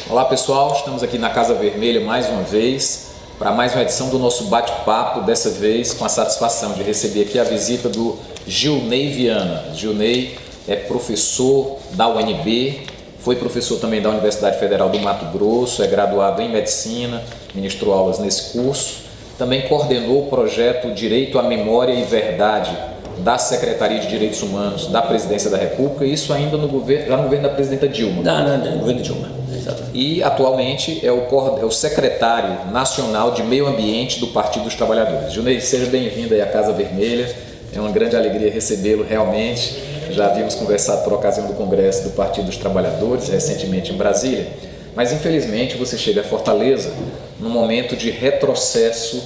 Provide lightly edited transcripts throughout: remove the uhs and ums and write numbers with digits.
Olá pessoal, estamos aqui na Casa Vermelha mais uma vez para mais uma edição do nosso bate-papo, dessa vez com a satisfação de receber aqui a visita do Gilney Viana. Gilney é professor da UNB, foi professor também da Universidade Federal do Mato Grosso, é graduado em Medicina, ministrou aulas nesse curso, também coordenou o projeto Direito à Memória e Verdade da Secretaria de Direitos Humanos da Presidência da República, isso ainda no governo da Presidenta Dilma. No governo Dilma, exatamente. E atualmente é o secretário nacional de Meio Ambiente do Partido dos Trabalhadores. Gilney, seja bem-vindo aí à Casa Vermelha, é uma grande alegria recebê-lo realmente. Já havíamos conversado por ocasião do Congresso do Partido dos Trabalhadores, recentemente em Brasília, mas infelizmente você chega a Fortaleza num momento de retrocesso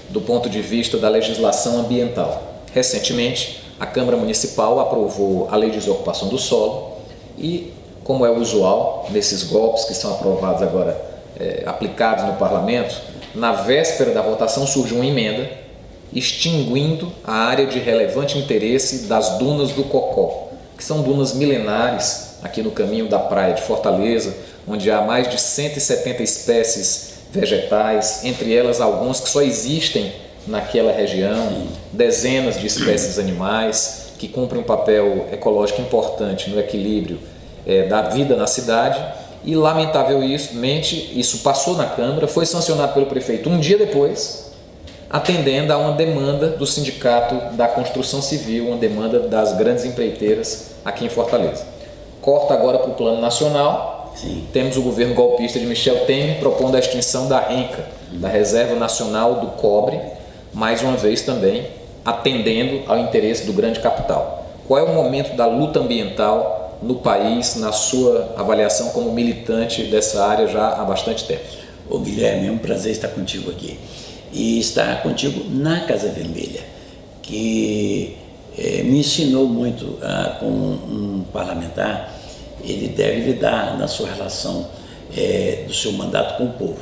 do ponto de vista da legislação ambiental. Recentemente, a Câmara Municipal aprovou a Lei de Desocupação do Solo e, como é usual nesses golpes que são aprovados agora, aplicados no Parlamento, na véspera da votação surgiu uma emenda extinguindo a área de relevante interesse das dunas do Cocó, que são dunas milenares aqui no caminho da praia de Fortaleza, onde há mais de 170 espécies vegetais, entre elas algumas que só existem naquela região, dezenas de espécies animais que cumprem um papel ecológico importante no equilíbrio da vida na cidade e, lamentavelmente, isso passou na Câmara, foi sancionado pelo prefeito um dia depois, atendendo a uma demanda do Sindicato da Construção Civil, uma demanda das grandes empreiteiras aqui em Fortaleza. Corta agora para o plano nacional. Sim. Temos o governo golpista de Michel Temer propondo a extinção da RENCA, da Reserva Nacional do Cobre, mais uma vez também atendendo ao interesse do grande capital. Qual é o momento da luta ambiental no país, na sua avaliação como militante dessa área já há bastante tempo? Ô Guilherme, é um prazer estar contigo aqui. E estar contigo na Casa Vermelha, que me ensinou muito com um parlamentar. Ele deve lidar na sua relação do seu mandato com o povo.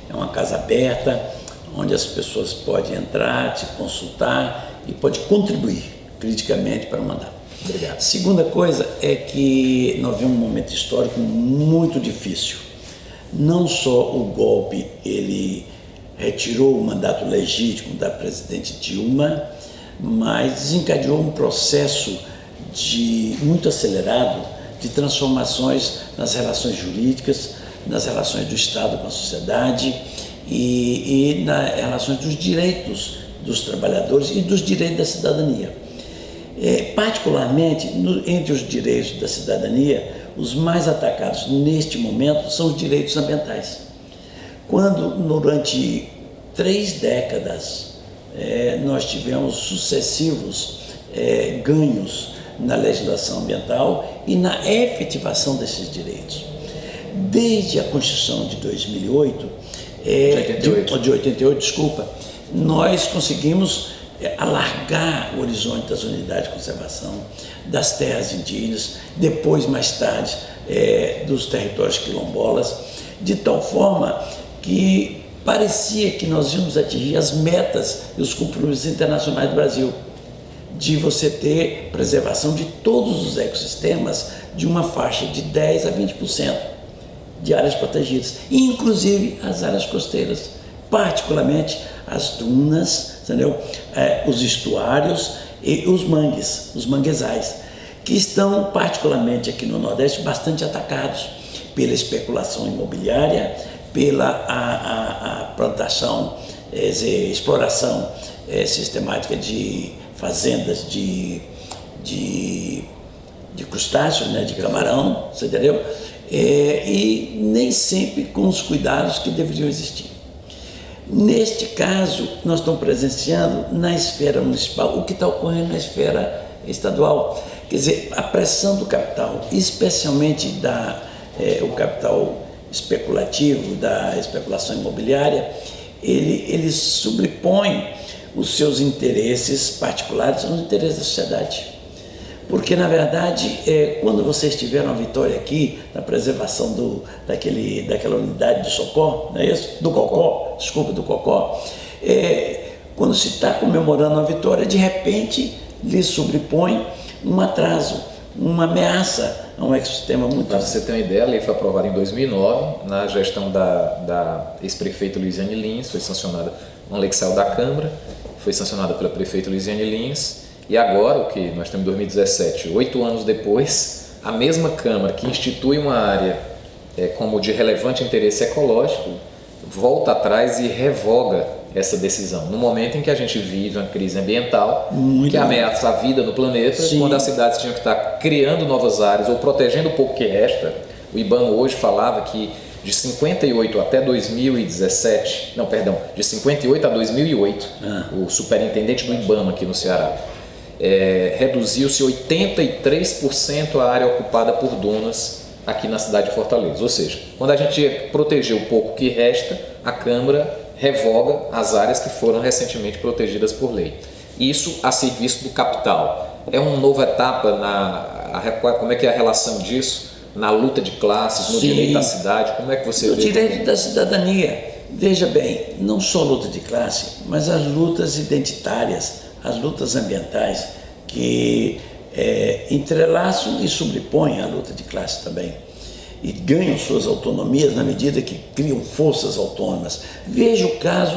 É uma casa aberta, onde as pessoas podem entrar, te consultar e pode contribuir criticamente para o mandato. Obrigado. Segunda coisa é que nós vivemos um momento histórico muito difícil. Não só o golpe, ele retirou o mandato legítimo da presidente Dilma, mas desencadeou um processo muito acelerado de transformações nas relações jurídicas, nas relações do Estado com a sociedade e nas relações dos direitos dos trabalhadores e dos direitos da cidadania. Particularmente, entre os direitos da cidadania, os mais atacados neste momento são os direitos ambientais. Quando, durante 3 décadas, nós tivemos sucessivos ganhos na legislação ambiental e na efetivação desses direitos. Desde a Constituição de 2008, de 88, desculpa, nós conseguimos alargar o horizonte das unidades de conservação, das terras indígenas, depois, mais tarde, dos territórios quilombolas, de tal forma que parecia que nós íamos atingir as metas e os compromissos internacionais do Brasil, de você ter preservação de todos os ecossistemas de uma faixa de 10% a 20% de áreas protegidas, inclusive as áreas costeiras, particularmente as dunas, entendeu? Os estuários e os mangues, os manguezais, que estão particularmente aqui no Nordeste bastante atacados pela especulação imobiliária, pela a plantação, exploração sistemática de fazendas de crustáceos, né, de camarão, você entendeu? E nem sempre com os cuidados que deveriam existir. Neste caso, nós estamos presenciando na esfera municipal o que está ocorrendo na esfera estadual. Quer dizer, a pressão do capital, especialmente o capital especulativo, da especulação imobiliária, ele sobrepõe os seus interesses particulares aos interesses da sociedade. Porque, na verdade, quando vocês tiveram a vitória aqui na preservação daquela unidade de Socorro, não é isso? Do Cocó, quando se está comemorando a vitória, de repente lhe sobrepõe um atraso, uma ameaça a um ecossistema muito... Para você ter uma ideia, a lei foi aprovada em 2009, na gestão da ex-prefeita Luiziane Lins, foi sancionada uma lei que saiu da Câmara, foi sancionada pela prefeita Luiziane Lins, e agora, o que nós estamos em 2017, 8 anos depois, a mesma Câmara que institui uma área como de relevante interesse ecológico, volta atrás e revoga essa decisão, no momento em que a gente vive uma crise ambiental que ameaça a vida no planeta, Sim. quando as cidades tinham que estar criando novas áreas ou protegendo o pouco que resta. O IBAMA hoje falava que de 58 até 2017, não, perdão, de 58 a 2008, o superintendente do IBAMA aqui no Ceará, reduziu-se 83% a área ocupada por dunas aqui na cidade de Fortaleza. Ou seja, quando a gente proteger o pouco que resta, a Câmara revoga as áreas que foram recentemente protegidas por lei. Isso a serviço do capital. É uma nova etapa, como é que é a relação disso na luta de classes, no direito da cidade? Como é que você vê? O direito da cidadania. Veja bem, não só luta de classe, mas as lutas identitárias, as lutas ambientais que entrelaçam e sobrepõem a luta de classe também. E ganham suas autonomias na medida que criam forças autônomas. Veja o caso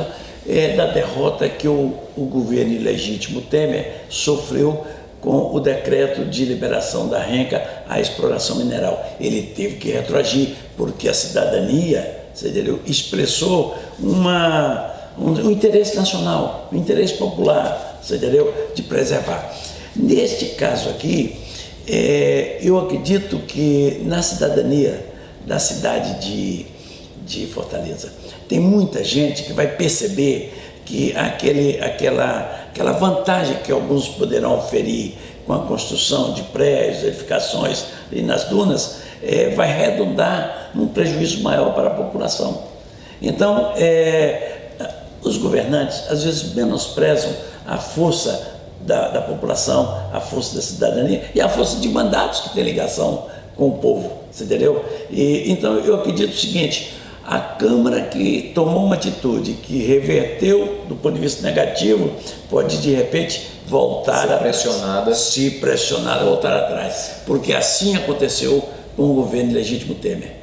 da derrota que o governo ilegítimo Temer sofreu com o decreto de liberação da renca à exploração mineral. Ele teve que retroagir, porque a cidadania, expressou um interesse nacional, um interesse popular, de preservar. Neste caso aqui, eu acredito que na cidadania da cidade de Fortaleza tem muita gente que vai perceber que aquela vantagem que alguns poderão oferir com a construção de prédios, edificações ali nas dunas, vai redundar num prejuízo maior para a população. Então, os governantes às vezes menosprezam a força da população, a força da cidadania e a força de mandatos que tem ligação com o povo, você entendeu? Então eu acredito o seguinte: a Câmara que tomou uma atitude que reverteu do ponto de vista negativo pode de repente voltar se pressionada, voltar atrás, porque assim aconteceu com o governo legítimo Temer,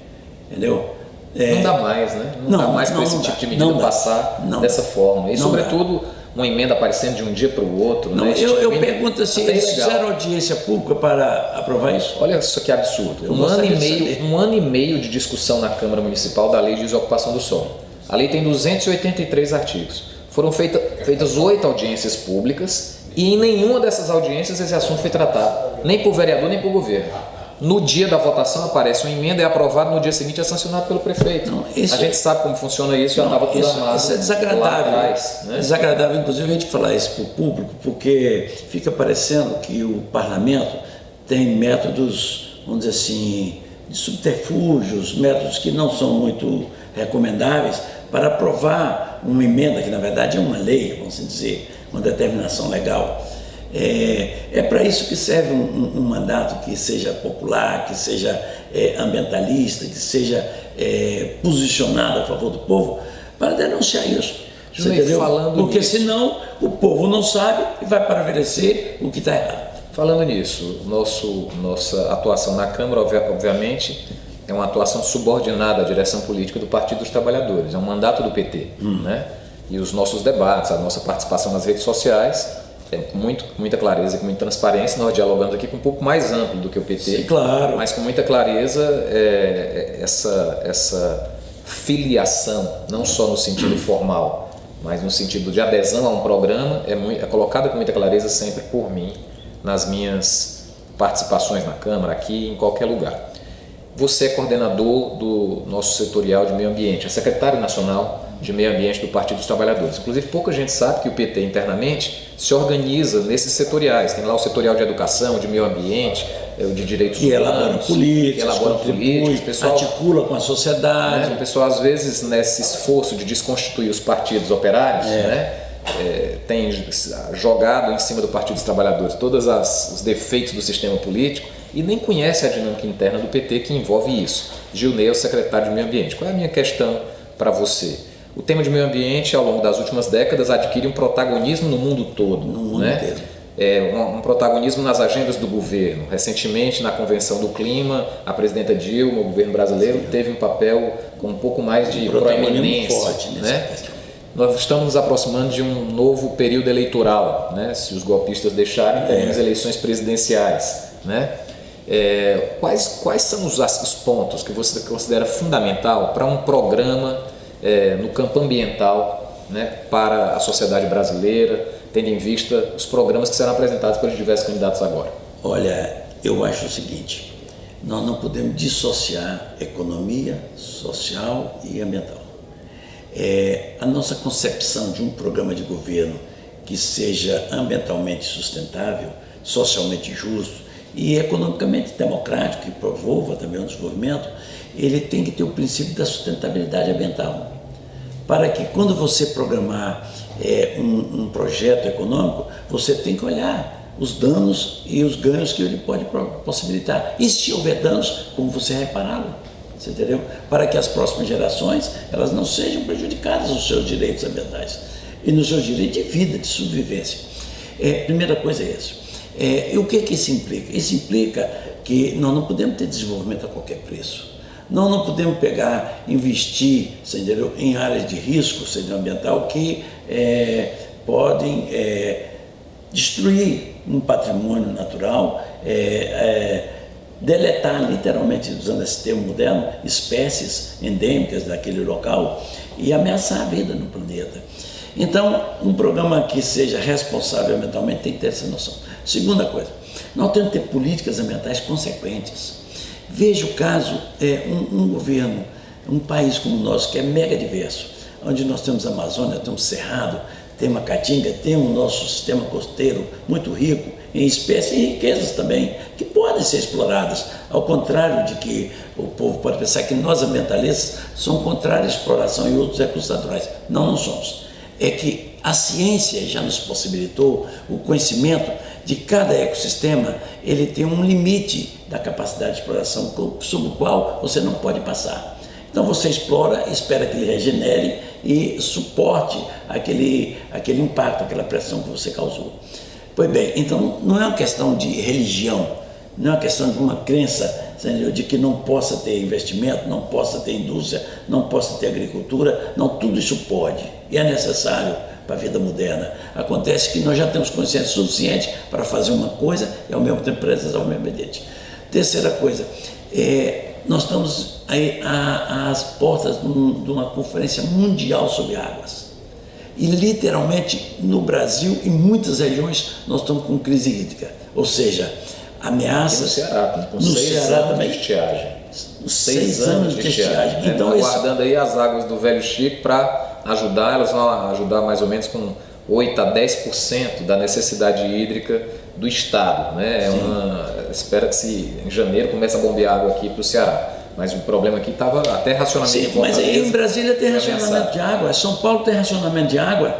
entendeu? Não dá mais, né? Não dá mais para esse tipo de medida passar dessa forma. E sobretudo uma emenda aparecendo de um dia para o outro. Não, né? Eu pergunto assim, eles fizeram audiência pública para aprovar isso? Olha isso que absurdo. Um ano e meio de discussão na Câmara Municipal da Lei de Desocupação do Solo. A lei tem 283 artigos. Foram feitas 8 audiências públicas e em nenhuma dessas audiências esse assunto foi tratado, nem por vereador nem por governo. No dia da votação aparece uma emenda, é aprovada, no dia seguinte é sancionado pelo prefeito. A gente sabe como funciona isso, já estava tudo armado. Isso é desagradável. Lá atrás, né? É desagradável, inclusive, a gente falar isso para o público, porque fica parecendo que o parlamento tem métodos, vamos dizer assim, de subterfúgios, métodos que não são muito recomendáveis para aprovar uma emenda, que na verdade é uma lei, vamos dizer, uma determinação legal. É para isso que serve um mandato que seja popular, que seja ambientalista, que seja posicionado a favor do povo, para denunciar isso. Você entendeu? Porque senão o povo não sabe e vai prevalecer o que está errado. Falando nisso, nossa atuação na Câmara, obviamente, é uma atuação subordinada à direção política do Partido dos Trabalhadores, é um mandato do PT, né? E os nossos debates, a nossa participação nas redes sociais, com muita clareza e com muita transparência, nós dialogamos aqui com um pouco mais amplo do que o PT. Sim, claro. Mas com muita clareza, essa filiação, não só no sentido formal, mas no sentido de adesão a um programa, é colocada com muita clareza sempre por mim, nas minhas participações na Câmara, aqui, em qualquer lugar. Você é coordenador do nosso setorial de meio ambiente, é secretário nacional de meio ambiente do Partido dos Trabalhadores. Inclusive, pouca gente sabe que o PT internamente se organiza nesses setoriais. Tem lá o setorial de educação, de meio ambiente, de direitos humanos, que elaboram políticas, pessoal articula com a sociedade. O pessoal, às vezes, nesse esforço de desconstituir os partidos operários, tem jogado em cima do Partido dos Trabalhadores todos os defeitos do sistema político e nem conhece a dinâmica interna do PT que envolve isso. Gilney é o secretário de meio ambiente. Qual é a minha questão para você? O tema de meio ambiente, ao longo das últimas décadas, adquire um protagonismo no mundo todo. No mundo inteiro. um protagonismo nas agendas do governo. Recentemente, na Convenção do Clima, a presidenta Dilma, o governo brasileiro, teve um papel com um pouco mais de proeminência, forte nessa questão. Nós estamos nos aproximando de um novo período eleitoral, né? Se os golpistas deixarem, teremos eleições presidenciais, né? Quais são os pontos que você considera fundamental para um programa no campo ambiental, né, para a sociedade brasileira, tendo em vista os programas que serão apresentados pelos diversos candidatos agora? Olha, eu acho o seguinte, nós não podemos dissociar economia, social e ambiental. A nossa concepção de um programa de governo que seja ambientalmente sustentável, socialmente justo e economicamente democrático, que promova também o desenvolvimento, ele tem que ter o princípio da sustentabilidade ambiental. Para que quando você programar um projeto econômico, você tem que olhar os danos e os ganhos que ele pode possibilitar. E se houver danos, como você repará-lo, você entendeu? Para que as próximas gerações elas não sejam prejudicadas nos seus direitos ambientais e nos seus direitos de vida, de sobrevivência. Primeira coisa é isso. E o que isso implica? Isso implica que nós não podemos ter desenvolvimento a qualquer preço. Nós não podemos investir, você entendeu, em áreas de risco, ambiental que podem destruir um patrimônio natural, deletar, literalmente, usando esse termo moderno, espécies endêmicas daquele local e ameaçar a vida no planeta. Então, um programa que seja responsável ambientalmente tem que ter essa noção. Segunda coisa, nós temos que ter políticas ambientais consequentes. Veja o caso, um governo, um país como o nosso, que é mega diverso, onde nós temos a Amazônia, temos Cerrado, temos a Caatinga, temos o nosso sistema costeiro muito rico em espécies e riquezas também, que podem ser exploradas, ao contrário de que o povo pode pensar que nós ambientalistas somos contrários à exploração e outros recursos naturais. Não somos. É que a ciência já nos possibilitou o conhecimento de cada ecossistema, ele tem um limite da capacidade de exploração sobre o qual você não pode passar. Então você explora, espera que ele regenere e suporte aquele impacto, aquela pressão que você causou. Pois bem, então não é uma questão de religião, não é uma questão de uma crença, entendeu, de que não possa ter investimento, não possa ter indústria, não possa ter agricultura. Não, tudo isso pode e é necessário para a vida moderna. Acontece que nós já temos consciência suficiente para fazer uma coisa e ao mesmo tempo precisar ao mesmo ambiente. Terceira coisa, nós estamos aí às portas de uma conferência mundial sobre águas. E literalmente no Brasil, em muitas regiões, nós estamos com crise hídrica, ou seja, ameaças. No Ceará, com no 6 Ceará anos também. de estiagem. 6 anos de estiagem. Então, aguardando aí as águas do Velho Chico para ajudar, elas vão ajudar mais ou menos com 8 a 10% da necessidade hídrica do estado, né? Espera-se em janeiro comece a bombear água aqui para o Ceará. Mas o problema aqui estava até racionamento de Mas em Brasília tem racionamento de água, São Paulo tem racionamento de água,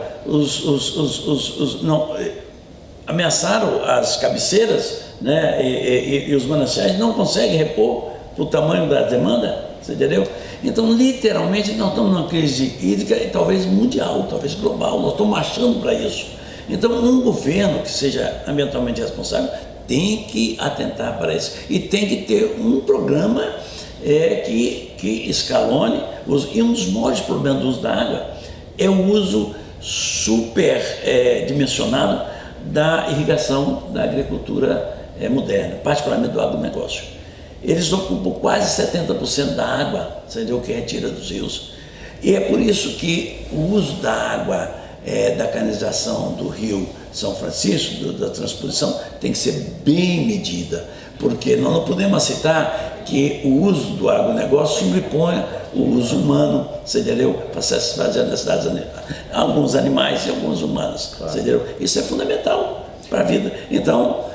ameaçaram as cabeceiras, né, e os mananciais não conseguem repor o tamanho da demanda, você entendeu? Então, literalmente, nós estamos numa crise hídrica, e talvez mundial, talvez global, nós estamos marchando para isso. Então, um governo que seja ambientalmente responsável tem que atentar para isso e tem que ter um programa que escalone. E um dos maiores problemas do uso da água é o uso superdimensionado da irrigação da agricultura moderna, particularmente do agronegócio. Eles ocupam quase 70% da água, entendeu, que retira dos rios. E é por isso que o uso da água da canalização do Rio São Francisco, da transposição, tem que ser bem medida, porque nós não podemos aceitar que o uso do agronegócio sobreponha o uso humano, você entendeu? Para satisfazer as necessidades de alguns animais e alguns humanos, claro. Você entendeu? Isso é fundamental para a vida. Então,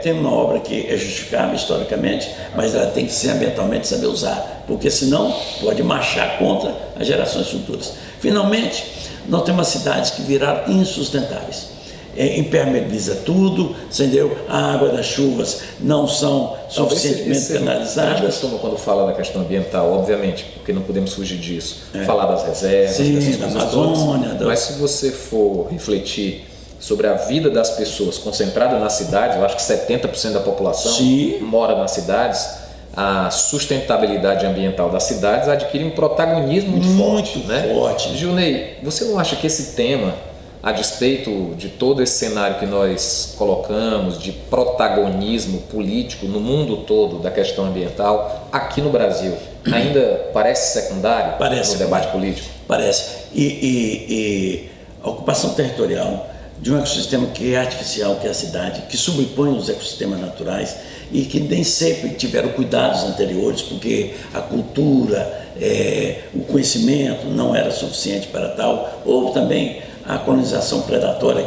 tem uma obra que é justificável historicamente, mas ela tem que ser ambientalmente saber usar, porque senão pode marchar contra as gerações futuras. Finalmente, nós temos cidades que viraram insustentáveis. Impermeabiliza tudo, entendeu? A água das chuvas não são suficientemente canalizadas. Quando fala da questão ambiental, obviamente, porque não podemos fugir disso, falar das reservas, sim, da Amazônia. Mas se você for refletir sobre a vida das pessoas concentrada nas cidades, eu acho que 70% da população Sim. mora nas cidades, a sustentabilidade ambiental das cidades adquire um protagonismo muito forte. Gilney, você não acha que esse tema, a despeito de todo esse cenário que nós colocamos de protagonismo político no mundo todo da questão ambiental, aqui no Brasil, ainda parece secundário no debate político? Parece. E a ocupação territorial de um ecossistema que é artificial, que é a cidade, que sobrepõe os ecossistemas naturais e que nem sempre tiveram cuidados anteriores, porque a cultura, o conhecimento não era suficiente para tal, ou também a colonização predatória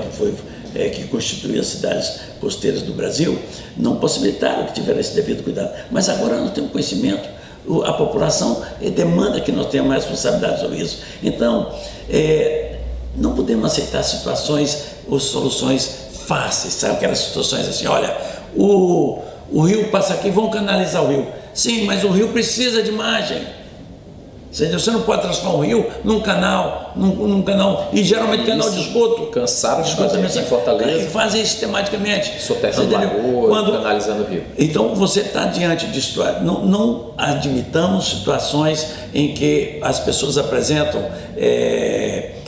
que constituía as cidades costeiras do Brasil, não possibilitaram que tivesse esse devido cuidado. Mas agora nós temos conhecimento, a população demanda que nós tenhamos mais responsabilidade sobre isso. Então, não podemos aceitar situações ou soluções fáceis, sabe? Aquelas situações assim, olha, o rio passa aqui, vamos canalizar o rio. Sim, mas o rio precisa de margem. Você não pode transformar o rio num canal, e geralmente canal de esgoto. Cansaram de fazer isso em Fortaleza. E fazem isso sistematicamente. Soterrando lagoa, canalizando o rio. Então você está diante disso. Não admitamos situações em que as pessoas apresentam,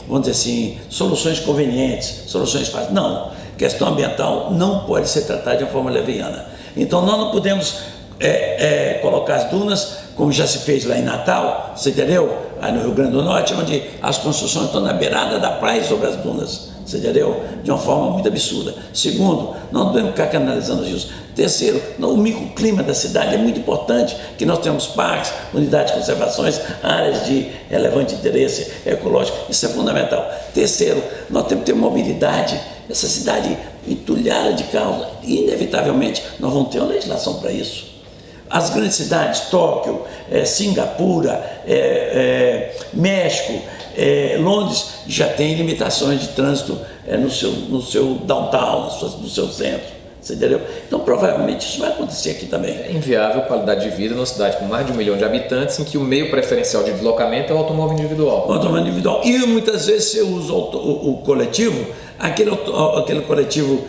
vamos dizer assim, soluções convenientes, soluções fáceis. Não, questão ambiental não pode ser tratada de uma forma leviana. Então nós não podemos colocar as dunas, como já se fez lá em Natal, você entendeu? Aí no Rio Grande do Norte, onde as construções estão na beirada da praia sobre as dunas, você entendeu? De uma forma muito absurda. Segundo, não podemos ficar canalizando os rios. Terceiro, o microclima da cidade é muito importante, que nós temos parques, unidades de conservações, áreas de relevante interesse ecológico, isso é fundamental. Terceiro, nós temos que ter mobilidade, essa cidade entulhada de carros, inevitavelmente nós vamos ter uma legislação para isso. As grandes cidades, Tóquio, Singapura, México, Londres, já tem limitações de trânsito no seu downtown, no seu centro. Você entendeu? Então, provavelmente, isso vai acontecer aqui também. É inviável qualidade de vida numa cidade com mais de 1 milhão de habitantes, em que o meio preferencial de deslocamento é o automóvel individual. O automóvel individual. E muitas vezes você usa o coletivo, aquele coletivo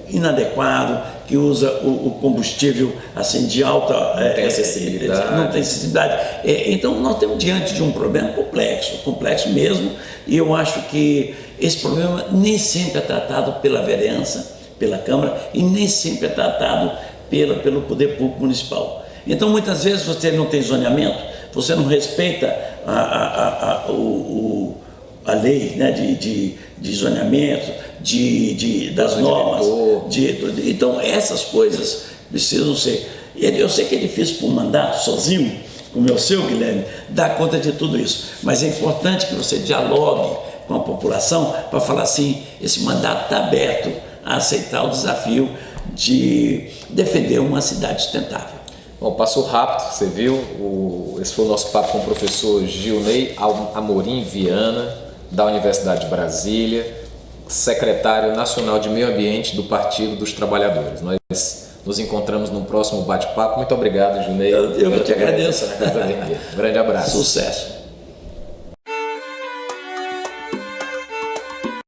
inadequado, que usa o combustível assim, de alta... Não tem acessibilidade. Não tem acessibilidade. Então, nós estamos diante de um problema complexo mesmo, e eu acho que esse problema nem sempre é tratado pela vereança, pela Câmara, e nem sempre é tratado pelo Poder Público Municipal. Então, muitas vezes você não tem zoneamento, você não respeita a lei, né, de zoneamento, das normas. Então, essas coisas precisam ser... Eu sei que é difícil para um mandato sozinho, como é o seu, Guilherme, dar conta de tudo isso, mas é importante que você dialogue com a população para falar assim, esse mandato está aberto a aceitar o desafio de defender uma cidade sustentável. Bom, passou rápido, você viu, esse foi o nosso papo com o professor Gilney Amorim Viana, da Universidade de Brasília, secretário nacional de Meio Ambiente do Partido dos Trabalhadores. Nós nos encontramos no próximo bate-papo. Muito obrigado, Gilney. Eu te agradeço. Na Casa Vermelha. Um grande abraço. Sucesso.